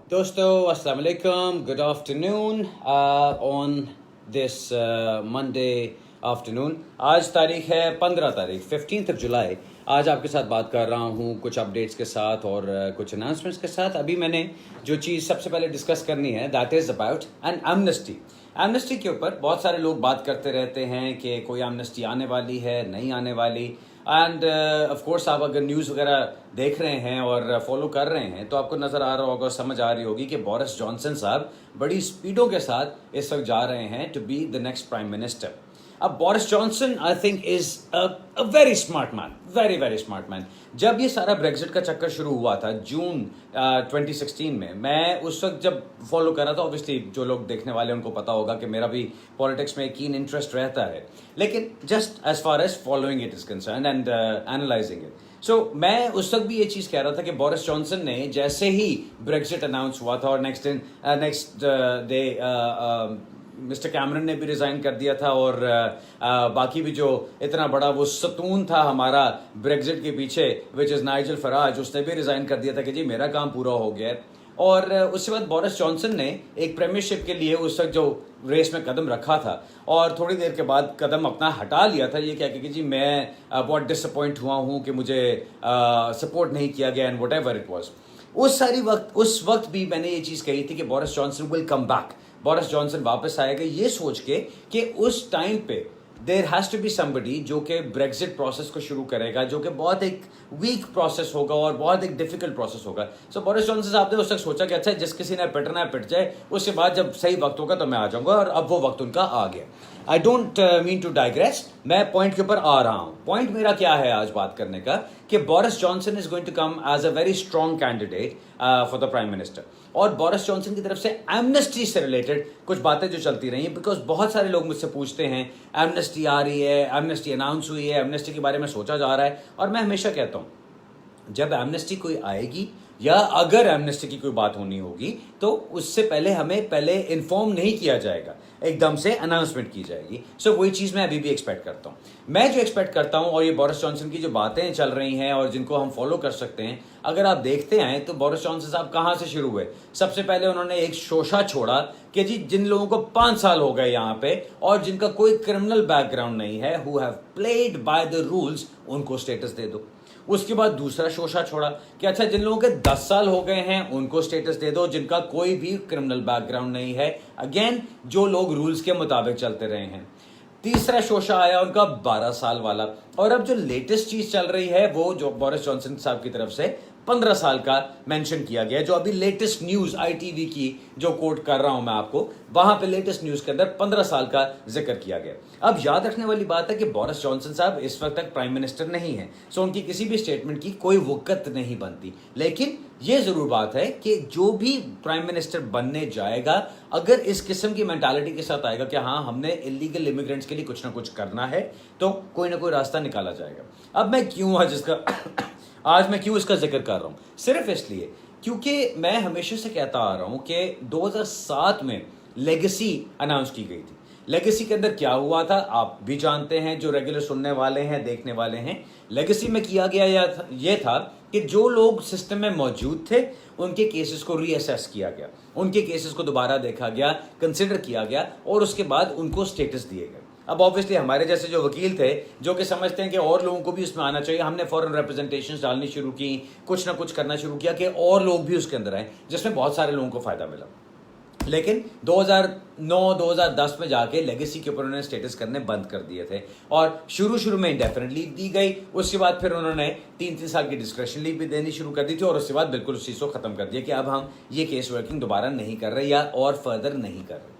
दोस्तों अस्सलाम वालेकुम, good afternoon on this Monday afternoon. आज तारीख है 15 तारीख 15th ऑफ जुलाई। आज आपके साथ बात कर रहा हूँ कुछ अपडेट्स के साथ और कुछ अनाउंसमेंट्स के साथ। अभी मैंने जो चीज़ सबसे पहले डिस्कस करनी है that is about an amnesty. Amnesty के ऊपर बहुत सारे लोग बात करते रहते हैं कि कोई एमनेस्टी आने वाली है, नहीं आने वाली। एंड ऑफ कोर्स आप अगर न्यूज़ वगैरह देख रहे हैं और फॉलो कर रहे हैं तो आपको नज़र आ रहा होगा, समझ आ रही होगी कि बोरिस जॉनसन साहब बड़ी स्पीडों के साथ इस वक्त जा रहे हैं to be the next prime minister. अब Boris Johnson I think is a very smart man, very very smart man. जब ये सारा ब्रेक्जिट का चक्कर शुरू हुआ था जून 2016 में, मैं उस वक्त जब फॉलो कर रहा था, ऑब्वियसली जो लोग देखने वाले उनको पता होगा कि मेरा भी पॉलिटिक्स में कीन इंटरेस्ट रहता है, लेकिन just as far as following it is concern and analysing it. So मैं उस वक्त भी ये चीज़ कह रहा था कि बोरिस जॉनसन ने जैसे ही ब्रेक्जिट अनाउंस हुआ था और नेक्स्ट डे मिस्टर कैमरन ने भी रिज़ाइन कर दिया था और बाकी भी जो इतना बड़ा वो सतून था हमारा ब्रेक्जिट के पीछे विच इज़ नाइजल फराज, उसने भी रिज़ाइन कर दिया था कि जी मेरा काम पूरा हो गया है। और उसके बाद बोरिस जॉनसन ने एक प्रीमियरशिप के लिए उस वक्त जो रेस में कदम रखा था और थोड़ी देर के बाद कदम अपना हटा लिया था, ये कह के कि जी मैं बहुत डिसअपॉइंट हुआ हूँ कि मुझे सपोर्ट नहीं किया गया and whatever it was. उस वक्त भी मैंने ये चीज़ कही थी कि Boris Johnson will come back, Boris Johnson वापस आएगा, ये सोच के कि उस टाइम पे there has to be somebody जो कि ब्रेक्जिट प्रोसेस को शुरू करेगा, जो कि बहुत एक वीक प्रोसेस होगा और बहुत एक डिफिकल्ट प्रोसेस होगा। सो बोरिस जॉनसन साहब ने उस वक्त सोचा कि अच्छा जिस किसी ने पिटना है पिट जाए, उसके बाद जब सही वक्त होगा तो मैं आ जाऊंगा, और अब वो वक्त उनका आ गया। I don't mean to digress, मैं पॉइंट के ऊपर आ रहा हूँ। पॉइंट मेरा क्या है आज बात करने का कि Boris Johnson is going to come as a very strong candidate for the prime minister. और बोरिस जॉनसन की तरफ से एमनेस्टी से रिलेटेड कुछ बातें जो चलती रही हैं, बिकॉज बहुत सारे लोग मुझसे पूछते हैं एमनेस्टी आ रही है, एमनेस्टी अनाउंस हुई है, एमनेस्टी के बारे में सोचा जा रहा है। और मैं हमेशा कहता हूँ जब एमनेस्टी कोई आएगी या अगर एमनेस्टी की कोई बात होनी होगी तो उससे पहले हमें पहले इन्फॉर्म नहीं किया जाएगा, एकदम से अनाउंसमेंट की जाएगी। सो वही चीज़ मैं अभी भी एक्सपेक्ट करता हूँ। मैं जो एक्सपेक्ट करता हूँ और ये बोरिस जॉनसन की जो बातें चल रही हैं और जिनको हम फॉलो कर सकते हैं, अगर आप देखते हैं तो बोरिस जॉनसन साहब कहाँ से शुरू हुए। सबसे पहले उन्होंने एक शोशा छोड़ा कि जी जिन लोगों को 5 साल हो गए यहाँ पे और जिनका कोई क्रिमिनल बैकग्राउंड नहीं है, who have played by the rules, उनको स्टेटस दे दो। उसके बाद दूसरा शोशा छोड़ा कि अच्छा जिन लोगों के 10 साल हो गए हैं उनको स्टेटस दे दो, जिनका कोई भी क्रिमिनल बैकग्राउंड नहीं है, अगेन जो लोग रूल्स के मुताबिक चलते रहे हैं। तीसरा शोशा आया उनका 12 साल वाला। और अब जो लेटेस्ट चीज चल रही है वो जो बोरिस जॉनसन साहब की तरफ से 15 साल का मेंशन किया गया है, जो अभी लेटेस्ट न्यूज ITV की जो कोट कर रहा हूं मैं आपको, वहां पे लेटेस्ट न्यूज के अंदर 15 साल का जिक्र किया गया। अब याद रखने वाली बात है कि बोरिस जॉनसन साहब इस वक्त तक प्राइम मिनिस्टर नहीं है, सो उनकी किसी भी स्टेटमेंट की कोई वक़्त नहीं बनती। लेकिन ये जरूर बात है कि जो भी प्राइम मिनिस्टर बनने जाएगा, अगर इस किस्म की मेंटालिटी के साथ आएगा कि हाँ हमने इलीगल इमिग्रेंट्स के लिए कुछ ना कुछ करना है, तो कोई ना कोई रास्ता निकाला जाएगा। अब मैं क्यों आज मैं क्यों इसका जिक्र कर रहा हूं, सिर्फ इसलिए क्योंकि मैं हमेशा से कहता आ रहा हूं कि 2007 में लेगेसी अनाउंस की गई थी। लेगेसी के अंदर क्या हुआ था आप भी जानते हैं, जो रेगुलर सुनने वाले हैं, देखने वाले हैं। लेगेसी में किया गया ये था कि जो लोग सिस्टम में मौजूद थे उनके केसेस को रीअसेस किया गया, उनके केसेस को दोबारा देखा गया, कंसिडर किया गया और उसके बाद उनको स्टेटस दिए गए। अब ऑब्वियसली हमारे जैसे जो वकील थे जो कि समझते हैं कि और लोगों को भी उसमें आना चाहिए, हमने फॉरेन रिप्रेजेंटेशंस डालनी शुरू की, कुछ ना कुछ करना शुरू किया कि और लोग भी उसके अंदर आए, जिसमें बहुत सारे लोगों को फायदा मिला। लेकिन 2009-2010 में जाके लेगेसी के ऊपर उन्होंने स्टेटस करने बंद कर दिए थे और शुरू में इंडेफिनिट लीव दी गई। उसके बाद फिर उन्होंने 3 साल की डिस्क्रेशन लीव भी देनी शुरू कर दी थी और उसके बाद बिल्कुल उस चीज़ को ख़त्म कर दिया कि अब हम ये केस वर्किंग दोबारा नहीं कर रहे या और फर्दर नहीं कर रहे।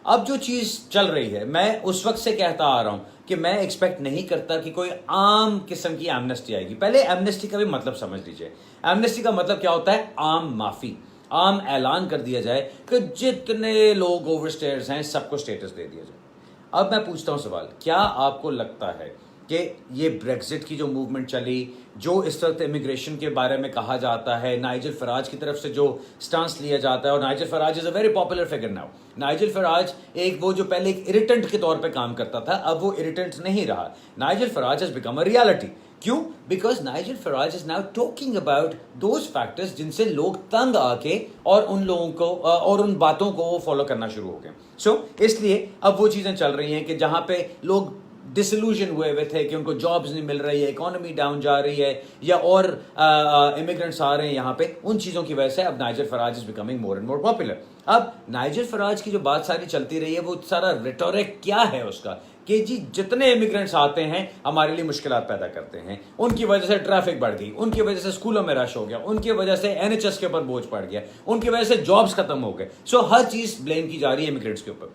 अब जो चीज़ चल रही है, मैं उस वक्त से कहता आ रहा हूं कि मैं एक्सपेक्ट नहीं करता कि कोई आम किस्म की एमनेस्टी आएगी। पहले एमनेस्टी का भी मतलब समझ लीजिए। एमनेस्टी का मतलब क्या होता है? आम माफ़ी, आम ऐलान कर दिया जाए कि जितने लोग ओवरस्टेयर्स हैं सबको स्टेटस दे दिया जाए। अब मैं पूछता हूं सवाल, क्या आपको लगता है कि ये ब्रेक्जिट की जो मूवमेंट चली, जो इस वक्त इमिग्रेशन के बारे में कहा जाता है, नाइजल फराज की तरफ से जो स्टांस लिया जाता है, और Nigel Farage is a very popular figure now. Nigel Farage एक वो जो पहले एक इरिटेंट के तौर पे काम करता था, अब वो इरिटेंट नहीं रहा। Nigel Farage has become a reality क्यों? Because Nigel Farage is now talking about those factors जिनसे लोग तंग आके और उन लोगों को और उन बातों को फॉलो करना शुरू हो गए. सो इसलिए अब वो चीजें चल रही हैं कि जहां पे लोग डिसल्यूजन हुए थे कि उनको जॉब्स नहीं मिल रही है, इकोनॉमी डाउन जा रही है, या और इमिग्रेंट्स आ रहे हैं यहाँ पे, उन चीज़ों की वजह से अब Nigel Farage is becoming more and more popular. अब नाइजल फराज की जो बात सारी चलती रही है वो सारा रिटोरिक क्या है उसका कि जी जितने इमिग्रेंट्स आते हैं हमारे लिए मुश्किलात पैदा करते हैं, उनकी वजह से ट्रैफिक बढ़ गई, उनकी वजह से स्कूलों में रश हो गया, उनकी वजह से एनएचएस के ऊपर बोझ पड़ गया, उनकी वजह से जॉब्स खत्म हो गए. सो हर चीज़ ब्लेम की जा रही है इमिग्रेंट्स के ऊपर.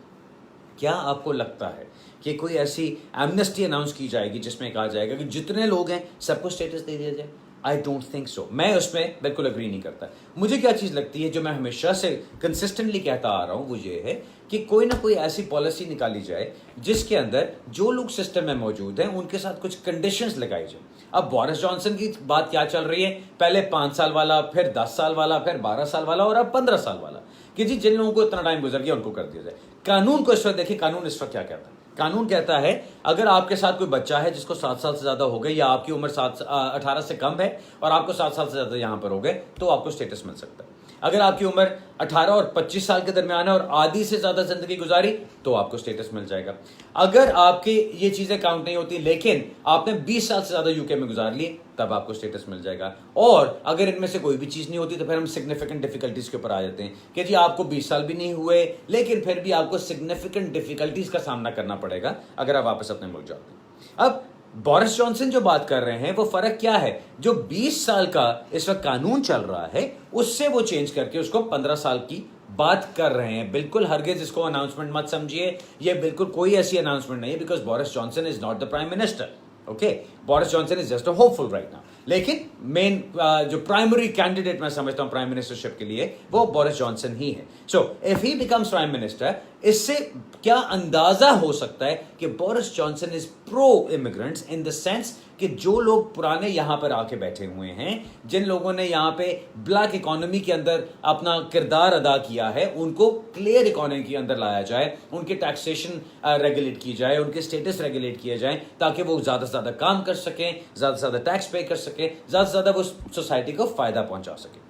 क्या आपको लगता है कि कोई ऐसी एमनेस्टी अनाउंस की जाएगी जिसमें कहा जाएगा कि जितने लोग हैं सबको स्टेटस दे दिया जाए? I don't think so. मैं उसमें बिल्कुल अग्री नहीं करता. मुझे क्या चीज़ लगती है जो मैं हमेशा से कंसिस्टेंटली कहता आ रहा हूँ वो ये है कि कोई ना कोई ऐसी पॉलिसी निकाली जाए जिसके अंदर जो लोग सिस्टम में मौजूद हैं उनके साथ कुछ कंडीशंस लगाई जाए. अब बोरिस जॉनसन की बात क्या चल रही है? पहले 5 साल वाला, फिर 10 साल वाला, फिर 12 साल वाला और अब 15 साल वाला, कि जी जिन लोगों को इतना टाइम गुजर गया उनको कर दिया जाए. कानून को इस वक्त देखिए, कानून इस वक्त क्या कहता है? कानून कहता है अगर आपके साथ कोई बच्चा है जिसको 7 साल से ज्यादा हो गए या आपकी उम्र 18 से कम है और आपको 7 साल से ज्यादा यहां पर हो गए तो आपको स्टेटस मिल सकता है. अगर आपकी उम्र 18 और 25 साल के दरमियान है और आधी से ज्यादा जिंदगी गुजारी तो आपको स्टेटस मिल जाएगा. अगर आपकी ये चीजें काउंट नहीं होती लेकिन आपने 20 साल से ज्यादा यूके में गुजार लिए तब आपको स्टेटस मिल जाएगा. और अगर इनमें से कोई भी चीज नहीं होती तो फिर हम सिग्निफिकेंट डिफिकल्टीज के ऊपर आ जाते हैं कि जी आपको 20 साल भी नहीं हुए लेकिन फिर भी आपको सिग्निफिकेंट डिफिकल्टीज का सामना करना पड़ेगा अगर आप वापस अपने मुल्क जाते हैं. अब बोरिस जॉनसन जो बात कर रहे हैं वो फर्क क्या है? जो 20 साल का इस वक्त कानून चल रहा है उससे वो चेंज करके उसको 15 साल की बात कर रहे हैं. बिल्कुल हरगिज इसको अनाउंसमेंट मत समझिए, ये बिल्कुल कोई ऐसी अनाउंसमेंट नहीं है because Boris Johnson is not the prime minister. Okay, Boris Johnson is just a hopeful right now. लेकिन मेन जो प्राइमरी कैंडिडेट मैं समझता हूं प्राइम मिनिस्टरशिप के लिए वो बोरिस जॉनसन ही है. So if he becomes prime minister, इससे क्या अंदाजा हो सकता है कि Boris Johnson is pro immigrants in the sense कि जो लोग पुराने यहां पर आके बैठे हुए हैं, जिन लोगों ने यहां पे ब्लैक इकोनॉमी के अंदर अपना किरदार अदा किया है, उनको क्लियर इकोनॉमी के अंदर लाया जाए, उनके टैक्सेशन रेगुलेट की जाए, उनके स्टेटस रेगुलेट किए जाए ताकि वो ज्यादा से ज्यादा काम कर सकें, ज्यादा से ज्यादा टैक्स पे कर सके, ज्यादा से ज्यादा वो सोसाइटी को फायदा पहुंचा सके.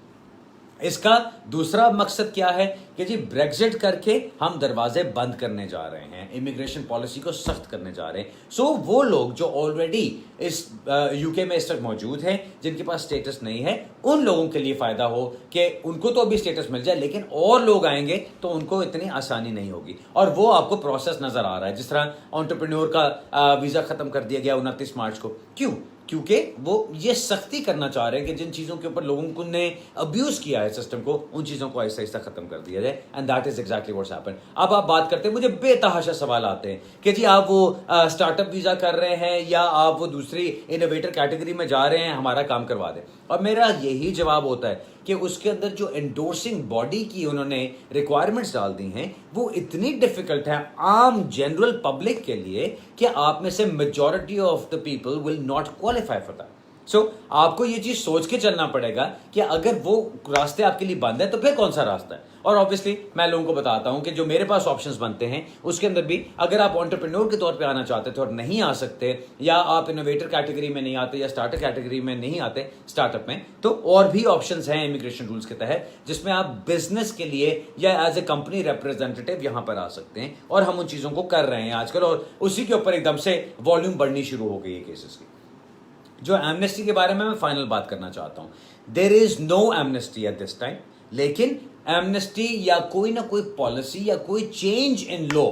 इसका दूसरा मकसद क्या है कि जी ब्रेग्जिट करके हम दरवाजे बंद करने जा रहे हैं, इमिग्रेशन पॉलिसी को सख्त करने जा रहे हैं. सो वो लोग जो ऑलरेडी इस यूके में इस वक्त मौजूद हैं जिनके पास स्टेटस नहीं है उन लोगों के लिए फायदा हो कि उनको तो अभी स्टेटस मिल जाए लेकिन और लोग आएंगे तो उनको इतनी आसानी नहीं होगी. और वो आपको प्रोसेस नजर आ रहा है जिस तरह एंटरप्रेन्योर का वीजा खत्म कर दिया गया 29 मार्च को. क्यों? क्योंकि वो ये सख्ती करना चाह रहे हैं कि जिन चीज़ों के ऊपर लोगों को ने अब्यूज किया है सिस्टम को, उन चीज़ों को आहिस्ता आहिस्ता खत्म कर दिया जाए. And that is exactly what's happened. अब आप बात करते हैं, मुझे बेतहाशा सवाल आते हैं कि जी आप वो स्टार्टअप वीज़ा कर रहे हैं या आप वो दूसरी इनोवेटर कैटेगरी में जा रहे हैं, हमारा काम करवा दें. और मेरा यही जवाब होता है कि उसके अंदर जो एंडोर्सिंग बॉडी की उन्होंने रिक्वायरमेंट्स डाल दी हैं वो इतनी डिफिकल्ट है आम जनरल पब्लिक के लिए कि आप में से majority of the people will not qualify for that. So आपको ये चीज सोच के चलना पड़ेगा कि अगर वो रास्ते आपके लिए बंद है तो फिर कौन सा रास्ता है. और ऑब्वियसली मैं लोगों को बताता हूं कि जो मेरे पास ऑप्शंस बनते हैं उसके अंदर भी अगर आप एंटरप्रेन्योर के तौर पे आना चाहते थे और नहीं आ सकते, या आप इनोवेटर कैटेगरी में नहीं आते या स्टार्टअप कैटेगरी में नहीं आते स्टार्टअप में, तो और भी ऑप्शंस हैं इमिग्रेशन रूल्स के तहत जिसमें आप बिजनेस के लिए या एज ए कंपनी रिप्रेजेंटेटिव यहां पर आ सकते हैं. और हम उन चीजों को कर रहे हैं आजकल और उसी के ऊपर एकदम से वॉल्यूम बढ़नी शुरू हो गई है केसेस की. जो एमनेस्टी के बारे में मैं फाइनल बात करना चाहता हूं, there is no amnesty at this time. लेकिन एमनेस्टी या कोई ना कोई पॉलिसी या कोई चेंज इन लॉ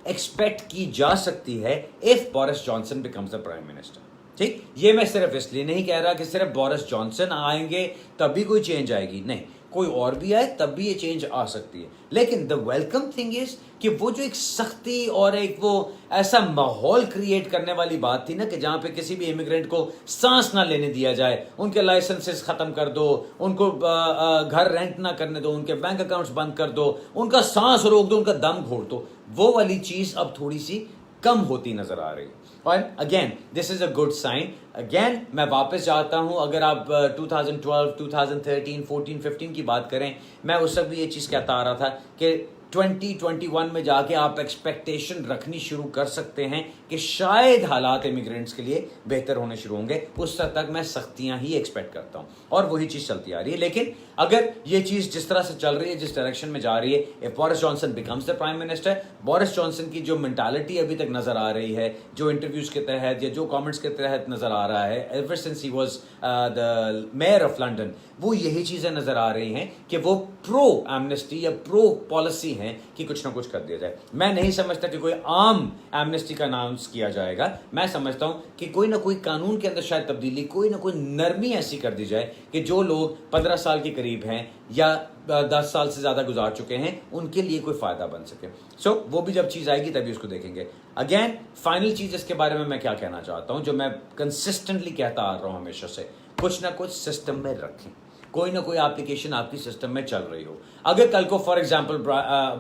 एक्सपेक्ट की जा सकती है if Boris Johnson becomes the prime minister. ठीक, ये मैं सिर्फ इसलिए नहीं कह रहा कि सिर्फ बोरिस जॉनसन आएंगे तभी कोई चेंज आएगी, नहीं, कोई और भी आए तब भी ये चेंज आ सकती है. लेकिन द वेलकम थिंग इज कि वो जो एक सख्ती और एक वो ऐसा माहौल क्रिएट करने वाली बात थी ना कि जहां पे किसी भी इमिग्रेंट को सांस ना लेने दिया जाए, उनके लाइसेंसेस खत्म कर दो, उनको घर रेंट ना करने दो, उनके बैंक अकाउंट्स बंद कर दो, उनका सांस रोक दो, उनका दम घोट दो, वो वाली चीज अब थोड़ी सी कम होती नजर आ रही है. और again this is a good sign. Again मैं वापस जाता हूं, अगर आप 2012, 2013, 14, 15 की बात करें, मैं उस वक्त भी ये चीज कहता आ रहा था कि 2021 में जाके आप एक्सपेक्टेशन रखनी शुरू कर सकते हैं कि शायद हालात इमिग्रेंट्स के लिए बेहतर होने शुरू होंगे। उस हद तक मैं सख्तियां ही एक्सपेक्ट करता हूं और वही चीज चलती आ रही है। लेकिन अगर ये चीज जिस तरह से चल रही है, जिस डायरेक्शन में जा रही है, if Boris Johnson becomes the prime minister, Boris Johnson की जो मेंटालिटी अभी तक नजर आ रही है, जो इंटरव्यूज के तहत या जो कमेंट्स के तहत नजर आ रहा है, ever since he was the mayor of London, वो यही चीजें नजर आ रही हैं कि वो प्रो एमनेस्टी या प्रो पॉलिसी हैं कि कुछ ना कुछ कर दिया जाए। मैं नहीं समझता कि कोई आम एमनेस्टी का अनाउंस किया जाएगा। मैं समझता हूं कि कोई ना कोई कानून के अंदर शायद तब्दीली, कोई ना कोई नरमी ऐसी कर दी जाए कि जो लोग 15 साल के करीब हैं या 10 साल से ज्यादा गुजार चुके हैं, उनके लिए कोई फायदा बन सके। सो वो भी जब चीज आएगी तभी उसको देखेंगे। अगेन फाइनल चीज इसके बारे में मैं क्या कहना चाहता हूं, जो मैं कंसिस्टेंटली कहता आ रहा हूं हमेशा से, कुछ ना कुछ सिस्टम में रखें। कोई ना कोई एप्लीकेशन आपकी सिस्टम में चल रही हो। अगर कल को for example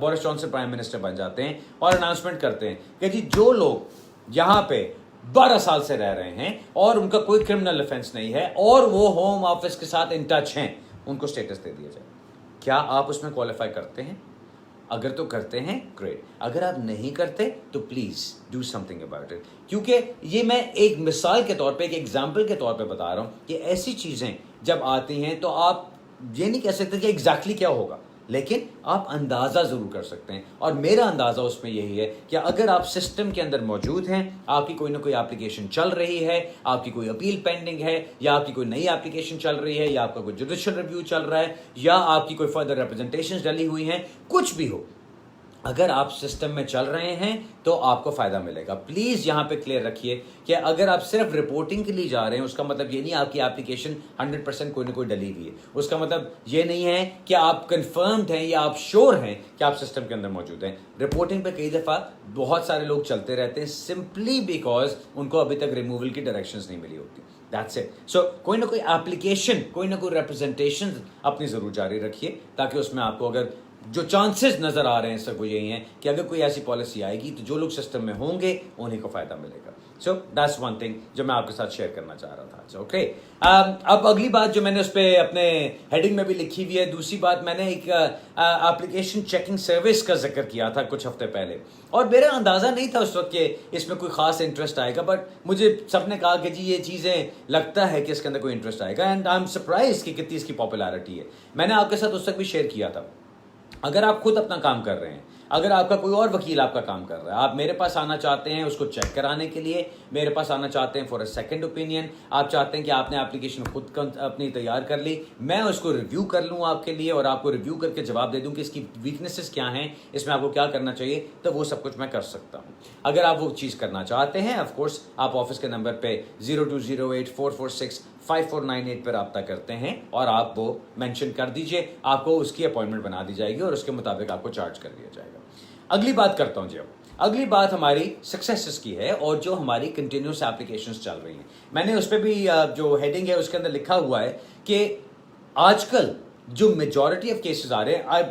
Boris Johnson prime minister बन जाते हैं और अनाउंसमेंट करते हैं कि जी जो लोग यहां पे 12 साल से रह रहे हैं और उनका कोई क्रिमिनल ऑफेंस नहीं है और वो होम ऑफिस के साथ इन टच हैं, उनको स्टेटस दे दिया जाए, क्या आप उसमें क्वालिफाई करते हैं? अगर तो करते हैं ग्रेट, अगर आप नहीं करते तो please do something about it. क्योंकि ये मैं एक मिसाल के तौर पे, एक एग्जांपल के तौर पे बता रहा हूं कि ऐसी चीजें जब आती हैं तो आप ये नहीं कह सकते कि एग्जैक्टली क्या होगा, लेकिन आप अंदाजा जरूर कर सकते हैं। और मेरा अंदाजा उसमें यही है कि अगर आप सिस्टम के अंदर मौजूद हैं, आपकी कोई ना कोई एप्लीकेशन चल रही है, आपकी कोई अपील पेंडिंग है, या आपकी कोई नई एप्लीकेशन चल रही है, या आपका कोई जुडिशियल रिव्यू चल रहा है, या आपकी कोई फर्दर रिप्रेजेंटेशन डली हुई हैं, कुछ भी हो, अगर आप सिस्टम में चल रहे हैं तो आपको फायदा मिलेगा। प्लीज यहां पे क्लियर रखिए कि अगर आप सिर्फ रिपोर्टिंग के लिए जा रहे हैं, उसका मतलब ये नहीं आपकी एप्लीकेशन 100% कोई ना कोई डली हुई है। उसका मतलब ये नहीं है कि आप कंफर्म्ड हैं या आप श्योर हैं कि आप सिस्टम के अंदर मौजूद हैं। रिपोर्टिंग पे कई दफा बहुत सारे लोग चलते रहते हैं सिंपली बिकॉज उनको अभी तक रिमूवल की डायरेक्शंस नहीं मिली होती। That's it. So, कोई ना कोई एप्लीकेशन, कोई ना कोई रिप्रेजेंटेशन अपनी जरूर जारी रखिए, ताकि उसमें आपको अगर जो चांसेस नजर आ रहे हैं सब वो यही हैं कि अगर कोई ऐसी पॉलिसी आएगी तो जो लोग सिस्टम में होंगे उन्हीं को फायदा मिलेगा। सो दैट्स वन थिंग जो मैं आपके साथ शेयर करना चाह रहा था। ओके, अब अगली बात जो मैंने उस पर अपने हेडिंग में भी लिखी हुई है, दूसरी बात, मैंने एक एप्लीकेशन चेकिंग सर्विस का जिक्र किया था कुछ हफ्ते पहले, और मेरा अंदाजा नहीं था उस वक्त कि इसमें कोई खास इंटरेस्ट आएगा, बट मुझे सबने कहा कि जी ये चीजें लगता है कि इसके अंदर कोई इंटरेस्ट आएगा, एंड आई एम सरप्राइज कि कितनी इसकी पॉपुलैरिटी है। मैंने आपके साथ उस वक्त भी शेयर किया था, अगर आप खुद अपना काम कर रहे हैं, अगर आपका कोई और वकील आपका काम कर रहा है, आप मेरे पास आना चाहते हैं उसको चेक कराने के लिए, मेरे पास आना चाहते हैं फॉर अ सेकंड ओपिनियन, आप चाहते हैं कि आपने एप्लीकेशन खुद अपनी तैयार कर ली, मैं उसको रिव्यू कर लूँ आपके लिए और आपको रिव्यू करके जवाब दे दूं कि इसकी वीकनेसेस क्या हैं, इसमें आपको क्या करना चाहिए, तो वो सब कुछ मैं कर सकता हूँ। अगर आप वो चीज़ करना चाहते हैं, ऑफकोर्स आप ऑफिस के नंबर पे 0208446549 पर रब्ता करते हैं और आप वो मेंशन कर दीजिए, आपको उसकी अपॉइंटमेंट बना दी जाएगी और उसके मुताबिक आपको चार्ज कर दिया जाएगा। अगली बात करता हूं जी। अब अगली बात हमारी सक्सेसेस की है और जो हमारी कंटिन्यूस एप्लीकेशंस चल रही हैं। मैंने उस पर भी जो हेडिंग है उसके अंदर लिखा हुआ है कि आजकल जो मेजॉरिटी ऑफ केसेस आ रहे हैं, आई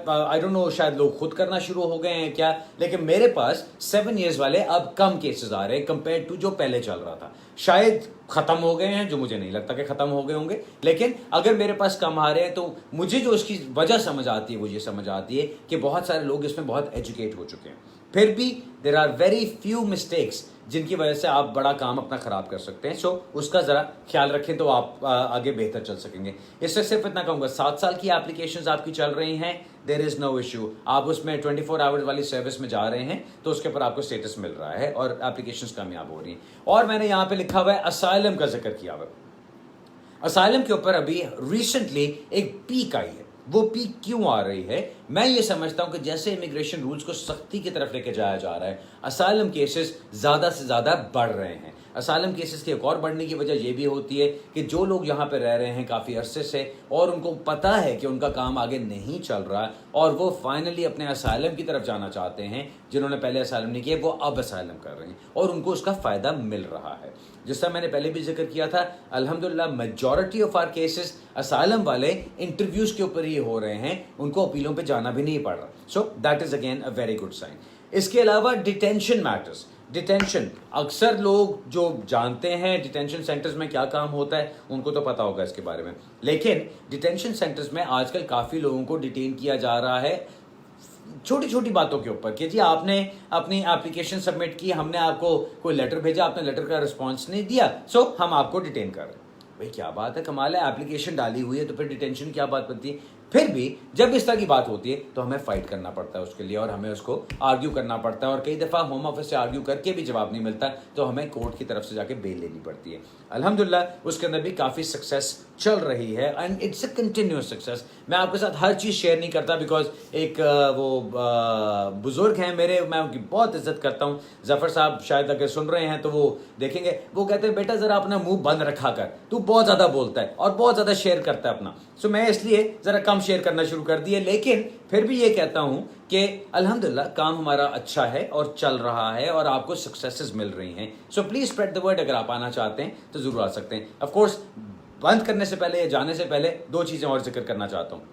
डोंट नो, शायद लोग खुद करना शुरू हो गए हैं क्या, लेकिन मेरे पास 7 years वाले अब कम केसेस आ रहे हैं कंपेयर टू जो पहले चल रहा था। शायद खत्म हो गए हैं, जो मुझे नहीं लगता कि खत्म हो गए होंगे, लेकिन अगर मेरे पास कम आ रहे हैं तो मुझे जो उसकी वजह समझ आती है वो ये समझ आती है कि बहुत सारे लोग इसमें बहुत एजुकेट हो चुके हैं। फिर भी there are very few mistakes जिनकी वजह से आप बड़ा काम अपना खराब कर सकते हैं। सो उसका जरा ख्याल रखें तो आप आगे बेहतर चल सकेंगे। इससे सिर्फ इतना कहूंगा, 7 साल की एप्लीकेशंस आपकी चल रही हैं, देयर इज नो इशू, आप उसमें 24 आवर्स वाली सर्विस में जा रहे हैं तो उसके ऊपर आपको स्टेटस मिल रहा है और एप्लीकेशंस कामयाब हो रही हैं। और मैंने यहाँ पे लिखा हुआ है असाइलम का जिक्र किया हुआ है। असाइलम के ऊपर अभी रिसेंटली एक पीक आई है। वो पीक क्यों आ रही है? मैं ये समझता हूं कि जैसे इमिग्रेशन रूल्स को सख्ती की तरफ लेके जाया जा रहा है, असाइलम केसेस ज्यादा से ज्यादा बढ़ रहे हैं। असाइलम केसेस की एक और बढ़ने की वजह यह भी होती है कि जो लोग यहाँ पे रह रहे हैं काफ़ी अरसे से और उनको पता है कि उनका काम आगे नहीं चल रहा है और वो फाइनली अपने असाइलम की तरफ जाना चाहते हैं, जिन्होंने पहले असाइलम नहीं किया वो अब असाइलम कर रहे हैं और उनको उसका फ़ायदा मिल रहा है। जिस तरह मैंने पहले भी जिक्र किया था, अल्हम्दुलिल्लाह majority of our cases asylum वाले इंटरव्यूज के ऊपर ही हो रहे हैं, उनको अपीलों पे जाना भी नहीं पड़ रहा। So that is again a very good sign. इसके अलावा डिटेंशन मैटर्स। डिटेंशन, अक्सर लोग जो जानते हैं डिटेंशन सेंटर्स में क्या काम होता है उनको तो पता होगा इसके बारे में, लेकिन डिटेंशन सेंटर्स में आजकल काफ़ी लोगों को डिटेन किया जा रहा है छोटी छोटी बातों के ऊपर कि जी आपने अपनी एप्लीकेशन सबमिट की, हमने आपको कोई लेटर भेजा, आपने लेटर का रिस्पॉन्स नहीं दिया, सो हम आपको डिटेन कर रहे हैं। भाई क्या बात है, कमाल है, एप्लीकेशन डाली हुई है तो फिर डिटेंशन क्या बात बनती है। फिर भी जब इस तरह की बात होती है तो हमें फाइट करना पड़ता है उसके लिए, और हमें उसको आर्ग्यू करना पड़ता है, और कई दफ़ा होम ऑफिस से आर्ग्यू करके भी जवाब नहीं मिलता तो हमें कोर्ट की तरफ से जाके बेल लेनी पड़ती है। अल्हम्दुलिल्लाह उसके अंदर भी काफ़ी सक्सेस चल रही है, and it's a continuous success. मैं आपके साथ हर चीज़ शेयर नहीं करता बिकॉज एक वो बुजुर्ग हैं मेरे, मैं उनकी बहुत इज्जत करता हूँ, जफ़र साहब शायद अगर सुन रहे हैं तो वो देखेंगे, वो कहते हैं बेटा ज़रा अपना मुंह बंद रखा कर, तू बहुत ज़्यादा बोलता है और बहुत ज़्यादा शेयर करता है अपना। सो मैं इसलिए ज़रा कम शेयर करना शुरू कर दिए, लेकिन फिर भी ये कहता हूं कि अल्हम्दुलिल्लाह काम हमारा अच्छा है और चल रहा है और आपको सक्सेसेस मिल रही हैं। So please spread the word. अगर आप आना चाहते हैं तो जरूर आ सकते हैं। ऑफ कोर्स बंद करने से पहले या जाने से पहले दो चीजें और जिक्र करना चाहता हूं।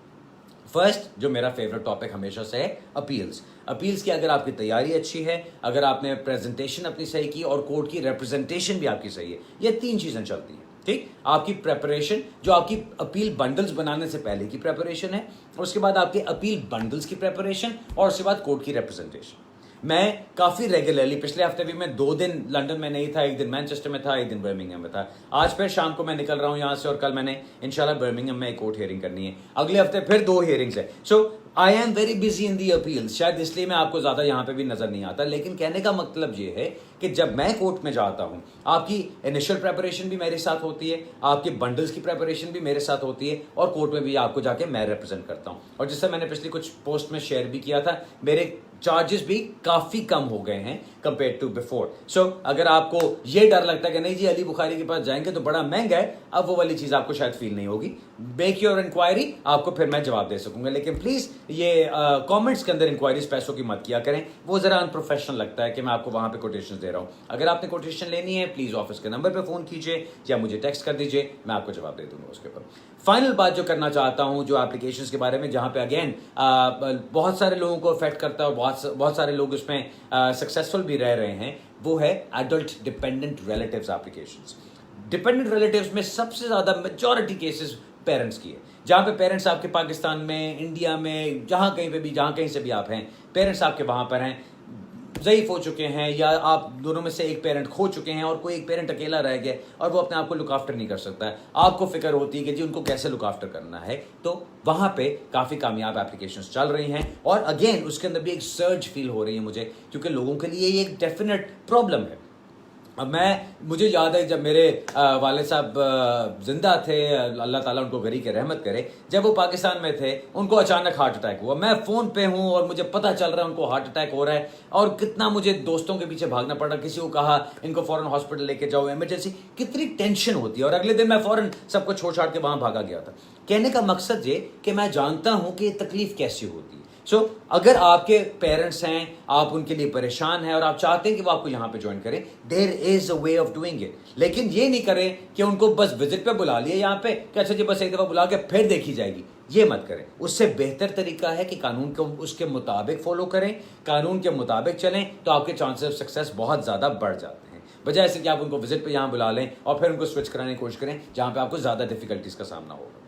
फर्स्ट, जो मेरा फेवरेट टॉपिक हमेशा से है, अपील्स की अगर आपकी तैयारी अच्छी है, अगर आपने प्रेजेंटेशन अपनी सही की और कोर्ट की रिप्रेजेंटेशन भी आपकी सही है, ये तीन चीजें चलती हैं। ठीक, आपकी प्रेपरेशन, जो आपकी अपील बंडल्स बनाने से पहले की प्रेपरेशन है, उसके बाद आपके अपील बंडल्स की प्रेपरेशन, और उसके बाद कोर्ट की रिप्रेजेंटेशन। मैं काफ़ी रेगुलरली, पिछले हफ्ते भी मैं 2 दिन लंदन में नहीं था, एक दिन मैनचेस्टर में था, एक दिन बर्मिंघम में था। आज फिर शाम को मैं निकल रहा हूँ यहाँ से, और कल मैंने इंशाल्लाह बर्मिंघम में एक कोर्ट हियरिंग करनी है। अगले हफ्ते फिर 2 हियरिंग्स है। So I am very busy in the appeals, शायद इसलिए मैं आपको ज़्यादा यहाँ पे भी नज़र नहीं आता, लेकिन कहने का मतलब ये है कि जब मैं कोर्ट में जाता हूँ, आपकी इनिशियल प्रेपरेशन भी मेरे साथ होती है, आपके बंडल्स की प्रेपरेशन भी मेरे साथ होती है, और कोर्ट में भी आपको जाके मैं रिप्रेजेंट करता हूँ। और जिससे मैंने पिछली कुछ पोस्ट में शेयर भी किया था, मेरे चार्जेस भी काफ़ी कम हो गए हैं कंपेयर टू बिफोर। सो अगर आपको ये डर लगता है कि नहीं जी अली बुखारी के पास जाएंगे तो बड़ा महंगा है, अब वो वाली चीज़ आपको शायद फील नहीं होगी। मेक योर इंक्वायरी, आपको फिर मैं जवाब दे सकूंगा, लेकिन प्लीज़ ये कमेंट्स के अंदर इंक्वायरीज पैसों की मत किया करें, वो ज़रा अनप्रोफेशनल लगता है कि मैं आपको वहाँ पे कोटेशन दे रहा हूँ। अगर आपने कोटेशन लेनी है, प्लीज़ ऑफिस के नंबर पर फ़ोन कीजिए या मुझे टेक्स्ट कर दीजिए, मैं आपको जवाब दे दूंगा उसके ऊपर। फाइनल बात जो करना चाहता हूँ, जो एप्लीकेशंस के बारे में, जहाँ पे अगेन बहुत सारे लोगों को अफेक्ट करता है और बहुत सारे लोग उसमें सक्सेसफुल भी रह रहे हैं, वो है adult dependent relatives applications. Dependent relatives में सबसे ज़्यादा मेजॉरिटी केसेस पेरेंट्स की है, जहाँ पे पेरेंट्स आपके पाकिस्तान में, इंडिया में, जहाँ कहीं पे भी, जहाँ कहीं से भी आप हैं, पेरेंट्स आपके वहाँ पर हैं, ज़ईफ़ हो चुके हैं, या आप दोनों में से एक पेरेंट खो चुके हैं और कोई एक पेरेंट अकेला रह गया और वो अपने आप को लुक आफ्टर नहीं कर सकता है। आपको फिक्र होती है कि जी उनको कैसे लुक आफ्टर करना है, तो वहाँ पे काफ़ी कामयाब एप्लीकेशंस चल रही हैं। और अगेन उसके अंदर भी एक सर्ज फील हो रही है मुझे, क्योंकि लोगों के लिए ये एक डेफिनेट प्रॉब्लम है। अब मुझे याद है जब मेरे वाले साहब जिंदा थे, अल्लाह ताला उनको गरी के रहमत करे, जब वो पाकिस्तान में थे उनको अचानक हार्ट अटैक हुआ। मैं फ़ोन पे हूँ और मुझे पता चल रहा है उनको हार्ट अटैक हो रहा है, और कितना मुझे दोस्तों के पीछे भागना पड़ा, किसी को कहा इनको फ़ौरन हॉस्पिटल लेके जाओ, इमरजेंसी, कितनी टेंशन होती है। और अगले दिन मैं फ़ौरन सबको छोड़ छाड़ के वहाँ भागा गया था। कहने का मकसद ये कि मैं जानता हूँ कि ये तकलीफ़ कैसी होती है। सो अगर आपके पेरेंट्स हैं, आप उनके लिए परेशान हैं और आप चाहते हैं कि वो आपको यहाँ पे ज्वाइन करें, there is a way of doing it. लेकिन ये नहीं करें कि उनको बस विजिट पे बुला लिए यहाँ पे कि अच्छा जी बस एक दफ़ा बुला के फिर देखी जाएगी, ये मत करें। उससे बेहतर तरीका है कि कानून को उसके मुताबिक फॉलो करें, कानून के मुताबिक चलें, तो आपके चांसेस ऑफ सक्सेस बहुत ज़्यादा बढ़ जाते हैं, बजाय ऐसे कि आप उनको विजिट पे यहाँ बुला लें और फिर उनको स्विच कराने की कोशिश करें जहाँ पे आपको ज़्यादा डिफिकल्टीज का सामना होगा।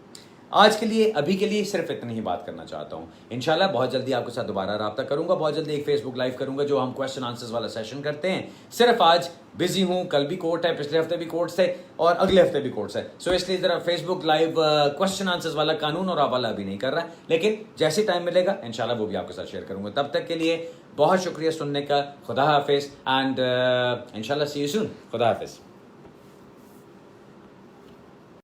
आज के लिए, अभी के लिए सिर्फ इतनी ही बात करना चाहता हूँ। इंशाल्लाह बहुत जल्दी आपके साथ दोबारा रब्ता करूंगा, बहुत जल्दी एक फेसबुक लाइव करूंगा जो हम क्वेश्चन आंसर्स वाला सेशन करते हैं। सिर्फ आज बिजी हूँ, कल भी कोर्ट है, पिछले हफ्ते भी कोर्ट्स थे और अगले हफ्ते भी कोर्ट्स है, सो इसलिए जरा फेसबुक लाइव क्वेश्चन आंसर्स वाला कानून और हवाला अभी नहीं कर रहा, लेकिन जैसे टाइम मिलेगा इंशाल्लाह वो भी आपके साथ शेयर करूंगा। तब तक के लिए बहुत शुक्रिया सुनने का। खुदा हाफिज एंड इंशाल्लाह सी यू सून। खुदा हाफिज।